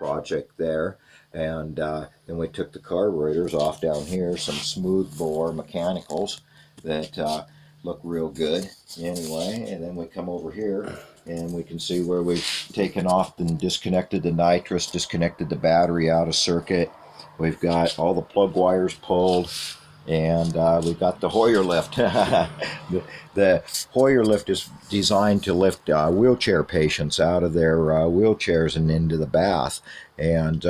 project there. And then we took the carburetors off down here, some smooth bore mechanicals that look real good anyway. And then we come over here and we can see where we've taken off and disconnected the nitrous, disconnected the battery out of circuit. We've got all the plug wires pulled, and we've got the Hoyer lift. The Hoyer lift is designed to lift wheelchair patients out of their wheelchairs and into the bath. And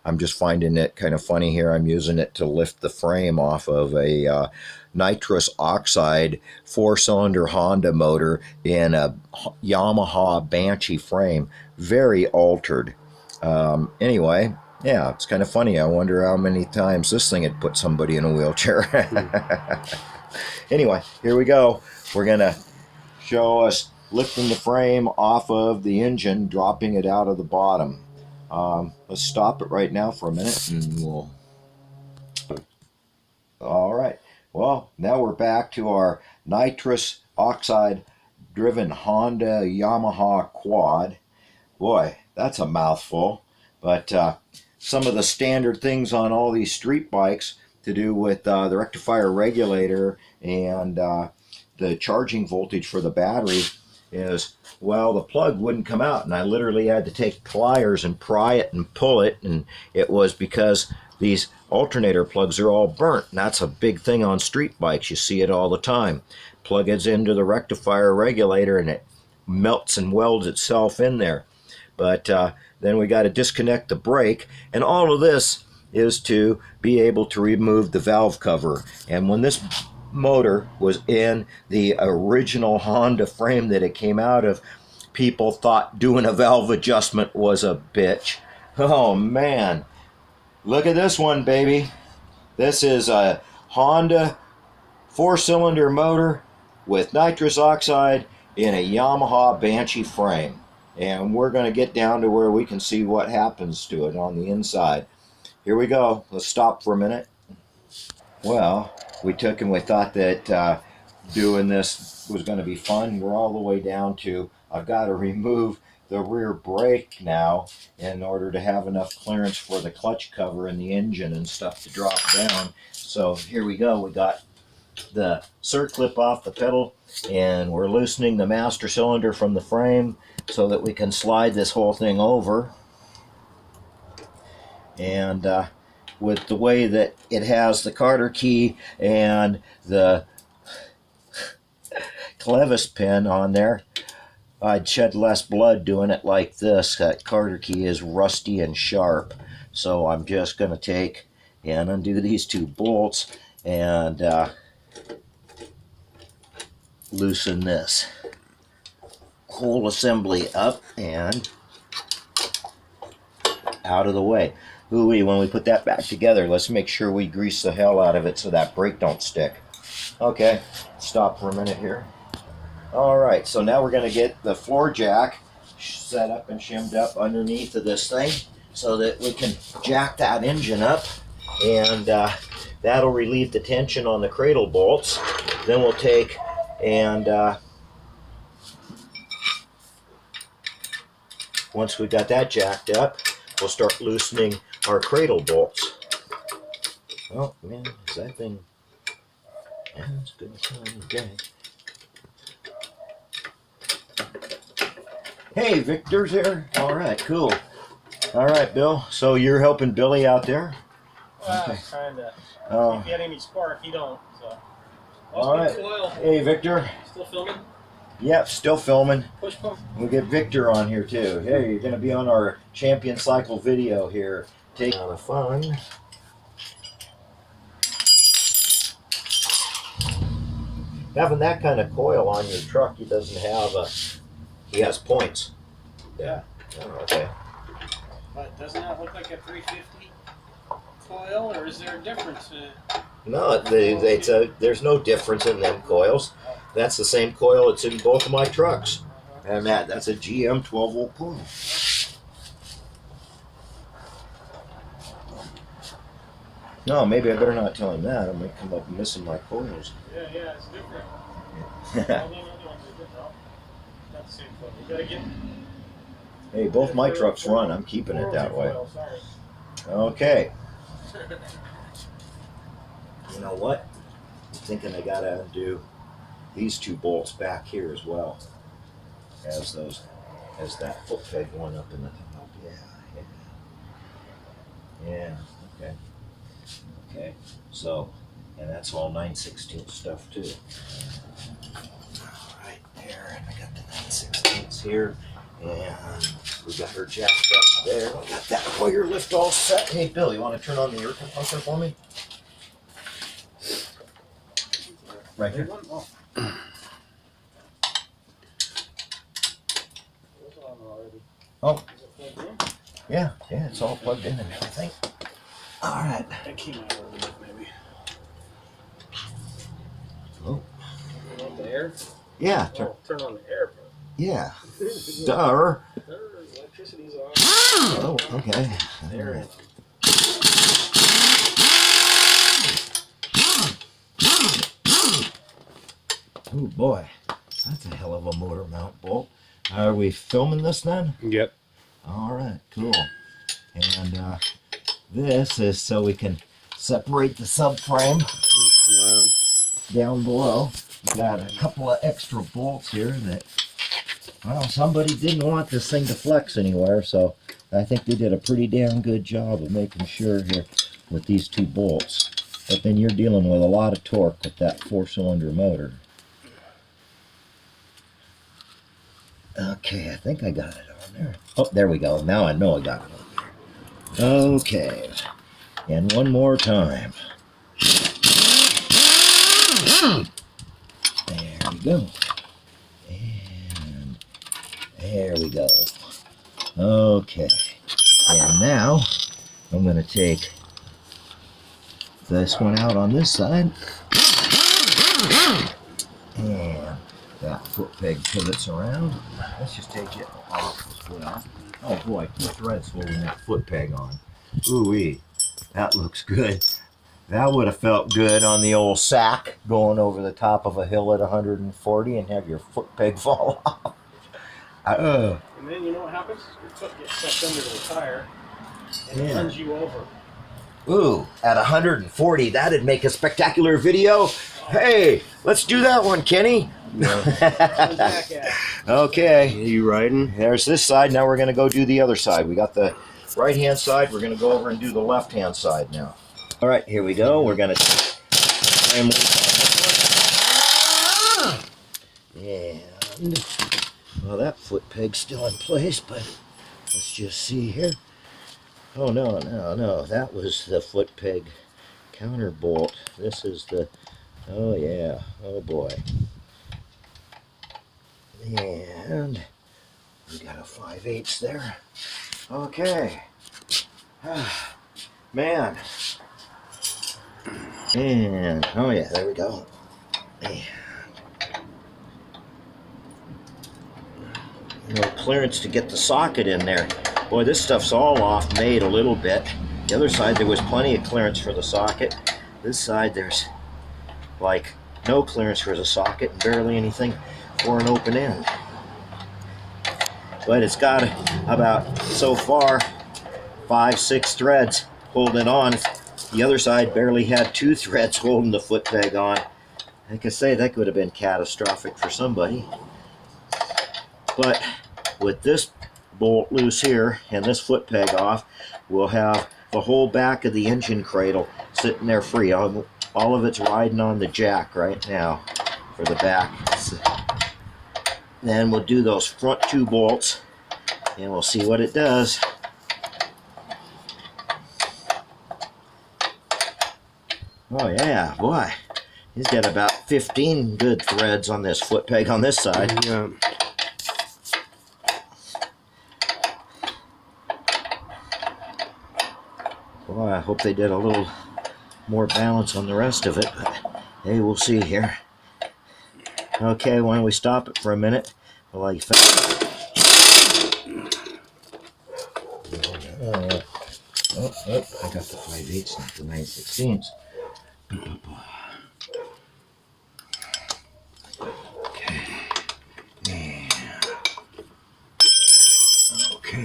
I'm just finding it kind of funny here. I'm using it to lift the frame off of a nitrous oxide 4-cylinder Honda motor in a Yamaha Banshee frame. Very altered. Anyway, yeah, it's kind of funny. I wonder how many times this thing had put somebody in a wheelchair. Anyway, here we go. We're going to show us lifting the frame off of the engine, dropping it out of the bottom. Let's stop it right now for a minute and we'll... All right. Well, now we're back to our nitrous oxide driven Honda Yamaha quad. Boy, that's a mouthful. But some of the standard things on all these street bikes to do with the rectifier regulator and the charging voltage for the battery is, well, the plug wouldn't come out, and I literally had to take pliers and pry it and pull it, and it was because these alternator plugs are all burnt, and that's a big thing on street bikes. You see it all the time. Plug it into the rectifier regulator and it melts and welds itself in there. But then we got to disconnect the brake, and all of this is to be able to remove the valve cover. And when this motor was in the original Honda frame that it came out of, people thought doing a valve adjustment was a bitch. Oh man, look at this one, baby. This is a Honda 4-cylinder motor with nitrous oxide in a Yamaha Banshee frame. And we're going to get down to where we can see what happens to it on the inside. Here we go. Let's stop for a minute. Well, we took and we thought that doing this was going to be fun. We're all the way down to, I've got to remove the rear brake now in order to have enough clearance for the clutch cover and the engine and stuff to drop down. So here we go. We got the circlip off the pedal, and we're loosening the master cylinder from the frame so that we can slide this whole thing over. And with the way that it has the Carter key and the clevis pin on there, I'd shed less blood doing it like this. That Carter key is rusty and sharp, so I'm just going to take and undo these two bolts and loosen this whole assembly up and out of the way. Ooh-wee, when we put that back together, let's make sure we grease the hell out of it so that brake don't stick. Okay, stop for a minute here. Alright, so now we're going to get the floor jack set up and shimmed up underneath of this thing so that we can jack that engine up, and that'll relieve the tension on the cradle bolts. Then we'll take and once we've got that jacked up, we'll start loosening our cradle bolts. Oh man, is that thing? Yeah, it's good. Okay. Hey, Victor's here. All right, cool. All right, Bill. So you're helping Billy out there? Okay. Kinda. Oh. If you had any spark, you don't. So. All right. Coil. Hey, Victor. Still filming? Yep, still filming. Push pump. We'll get Victor on here too. Hey, you're going to be on our champion cycle video here. Take on the fun. Having that kind of coil on your truck, he doesn't have a. He has points. Yeah. Oh, okay. But doesn't that look like a 350 coil, or is there a difference? No, there's no difference in them coils. That's the same coil that's in both of my trucks. And that's a GM 12-volt coil. No, maybe I better not tell him that. I might come up missing my coils. Yeah, it's different. All the other ones are different. Not the same coil. You gotta get. Hey, both my trucks run. I'm keeping it that way. Okay. You know what? I'm thinking I gotta undo these two bolts back here as well as that foot peg going up in the top. Yeah. Okay. Okay. So, and that's all 9/16 stuff too. Right there, and I got the 9/16 here, and we got her jacked up there. We got that Hoyer lift all set. Hey, Bill, you want to turn on the air compressor for me? Right here. Oh. Yeah, it's all plugged in and everything. All right. That came out a little bit, maybe. Oh. Turn on the air? Yeah. Turn on the air. Yeah. Duh. Electricity's on. Oh, okay. There. Oh boy, that's a hell of a motor mount bolt. Are we filming this then? Yep. All right, cool. And this is so we can separate the subframe down below. We got a couple of extra bolts here that, well, somebody didn't want this thing to flex anywhere, so I think they did a pretty damn good job of making sure here with these two bolts. But then you're dealing with a lot of torque with that 4-cylinder motor. Okay, I think I got it on there. Oh, there we go. Now I know I got it on there. Okay. And one more time. There we go. And there we go. Okay. And now I'm going to take this one out on this side. And that foot peg pivots around. Let's just take it off as well. Oh boy, 2 threads holding that foot peg on. Ooh-wee, that looks good. That would have felt good on the old sack going over the top of a hill at 140 and have your foot peg fall off. And then you know what happens? Your foot gets sucked under the tire and it runs you over. Ooh, at 140, that'd make a spectacular video. Hey, let's do that one, Kenny. Okay. You riding? There's this side. Now we're going to go do the other side. We got the right-hand side. We're going to go over and do the left-hand side now. All right, here we go. We're going to and well, that foot peg's still in place, but let's just see here. Oh, no. That was the foot peg counter bolt. This is the, oh, yeah. Oh, boy. And we got a 5/8 there. Okay. Man. And, oh, yeah, there we go. And, clearance to get the socket in there. Boy, this stuff's all off-made a little bit. The other side, there was plenty of clearance for the socket. This side, there's like no clearance for the socket and barely anything for an open end. But it's got about, so far, 5-6 threads holding on. The other side barely had 2 threads holding the foot peg on. Like I say, that could have been catastrophic for somebody. But with this bolt loose here and this foot peg off, we'll have the whole back of the engine cradle sitting there free. All of it's riding on the jack right now for the back. Then we'll do those front 2 bolts and we'll see what it does. Oh yeah, boy. He's got about 15 good threads on this foot peg on this side. Yeah. Boy, I hope they did a little more balance on the rest of it, but hey, we'll see here. Okay, why don't we stop it for a minute while I I got the 5/8, not the 9/16. Okay. Yeah. Okay.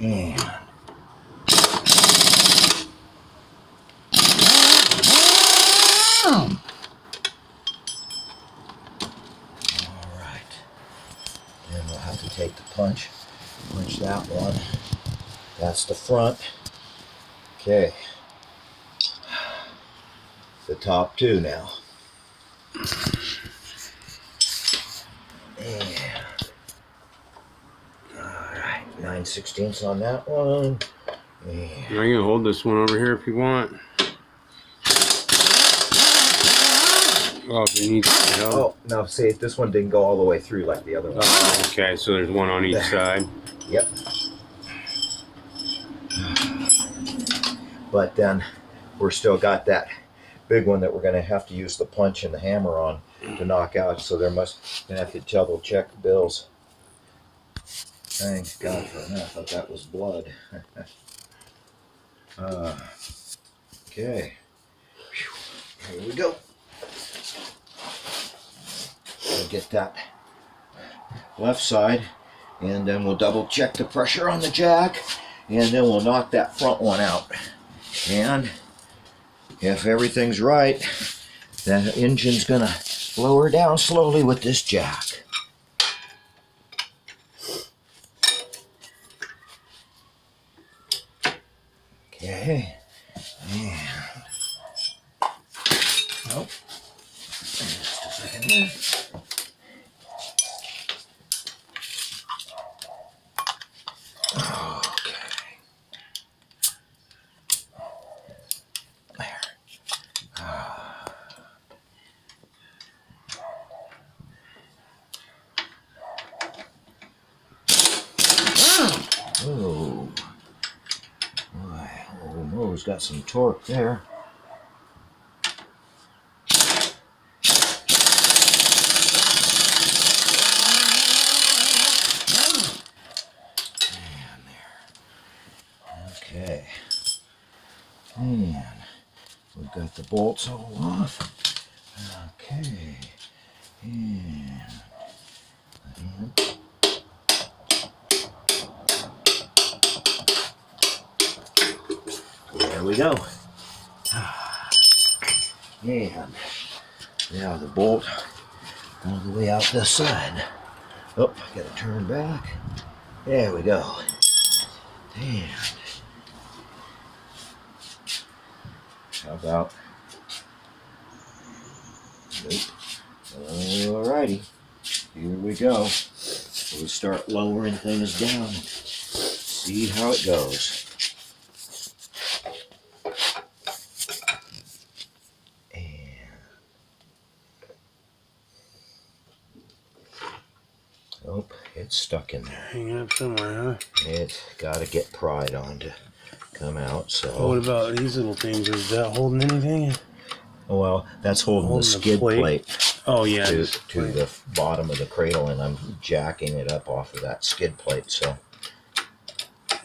And alright. Then we'll have to take the punch that one. That's the front. Okay. The top two now. And alright, 9/16 on that one. And I can hold this one over here if you want. Oh, do you need help? oh, no, see, this one didn't go all the way through like the other one. Oh, okay, so there's one on each side. Yep. But then we're still got that big one that we're going to have to use the punch and the hammer on to knock out. So there must gonna have to double check the bills. Thank God for that. I thought that was blood. Okay. Here we go. We'll get that left side, and then we'll double check the pressure on the jack, and then we'll knock that front one out. And if everything's right, the engine's gonna lower down slowly with this jack. Okay. And nope. Just a second there. Okay. There. Oh. Boy, old Mo's got some torque there. Okay. And we've got the bolts all off. Okay. And there we go. And now the bolt all the way out this side. Oh, I gotta turn back. There we go. And how about? Nope. Alrighty. Here we go. We'll start lowering things down. See how it goes. Oh, it's stuck in there. Hanging up somewhere, huh? It's got to get pried on to come out. So. What about these little things? Is that holding anything? Oh, well, that's holding the skid plate. Oh yeah, to the bottom of the cradle, and I'm jacking it up off of that skid plate. So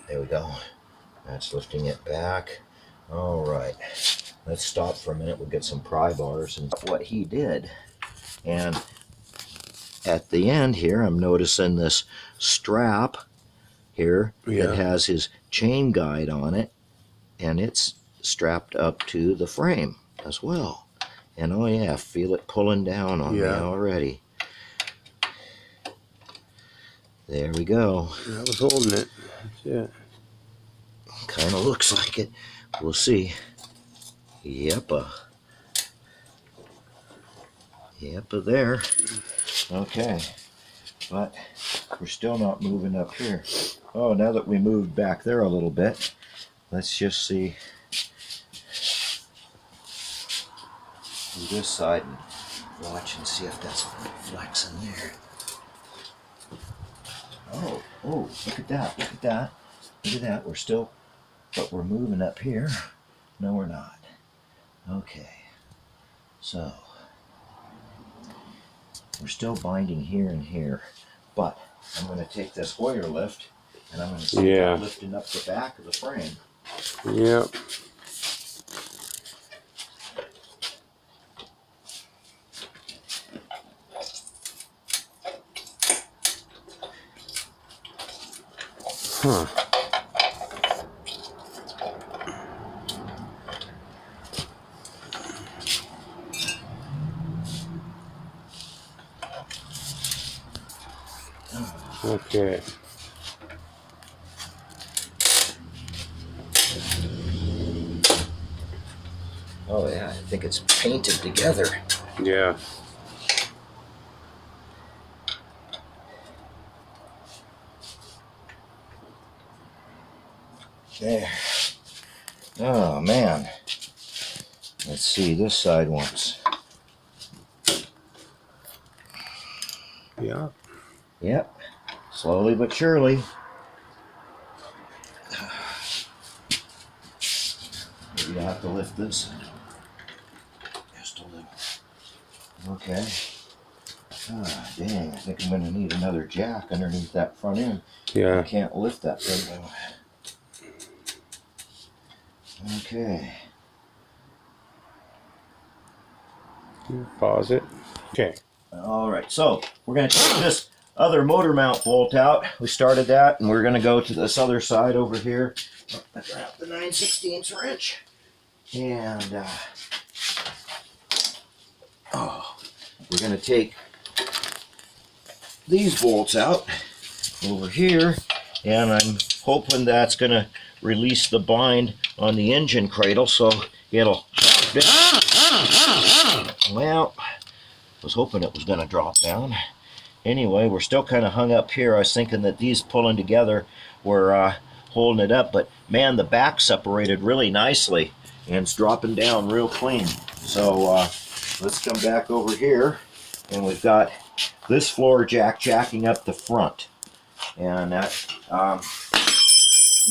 there we go. That's lifting it back. All right. Let's stop for a minute. We'll get some pry bars and what he did. And at the end here, I'm noticing this strap here that has his chain guide on it, and it's strapped up to the frame as well. And oh yeah, feel it pulling down on me already. There we go. That was holding it. That's it. Kind of looks like it. We'll see. Yep. Yep, there. Okay. But we're still not moving up here. Oh, now that we moved back there a little bit, let's just see this side and watch and see if that's flexing there. Oh, look at that, look at that. Look at that, but we're moving up here. No, we're not. Okay, so we're still binding here and here, but I'm going to take this Hoyer lift and I'm going to start lifting up the back of the frame. Yep. Huh. Okay. Oh yeah, I think it's painted together. Yeah. There. Oh man. Let's see, this side wants. Yeah. Yep. Slowly but surely. Maybe I have to lift this just a little. Okay. Ah, dang, I think I'm gonna need another jack underneath that front end. I Yeah. can't lift that thing though. Okay. Pause it. Okay. Alright, so we're gonna take this other motor mount bolt out. We started that and we're gonna go to this other side over here. I grabbed the 9/16 wrench. And we're gonna take these bolts out over here, and I'm hoping that's gonna release the bind on the engine cradle so it'll well, I was hoping it was gonna drop down. Anyway, we're still kind of hung up here. I was thinking that these pulling together were holding it up, but man, the back separated really nicely and it's dropping down real clean. So let's come back over here, and we've got this floor jack jacking up the front, and that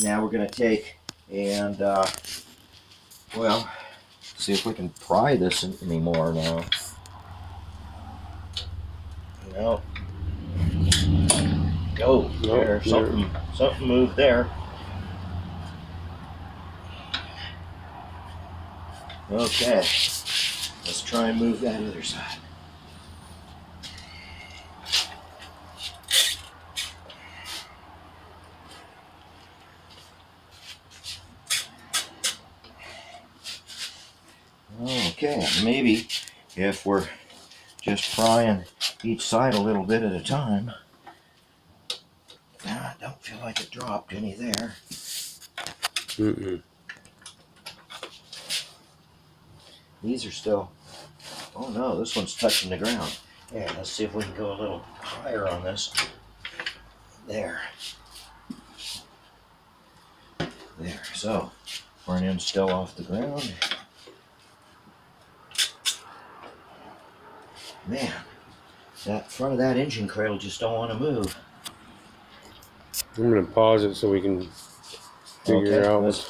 now we're going to take and well, see if we can pry this anymore now. No. Oh, there, something moved there. Okay, let's try and move that other side. Okay, maybe if we're just prying each side a little bit at a time. I don't feel like it dropped any there. Mm-mm. These are still, oh no, this one's touching the ground. Yeah, let's see if we can go a little higher on this. There. There, so front end's still off the ground. Man, that front of that engine cradle just don't want to move. I'm gonna pause it so we can figure Okay, out let's what's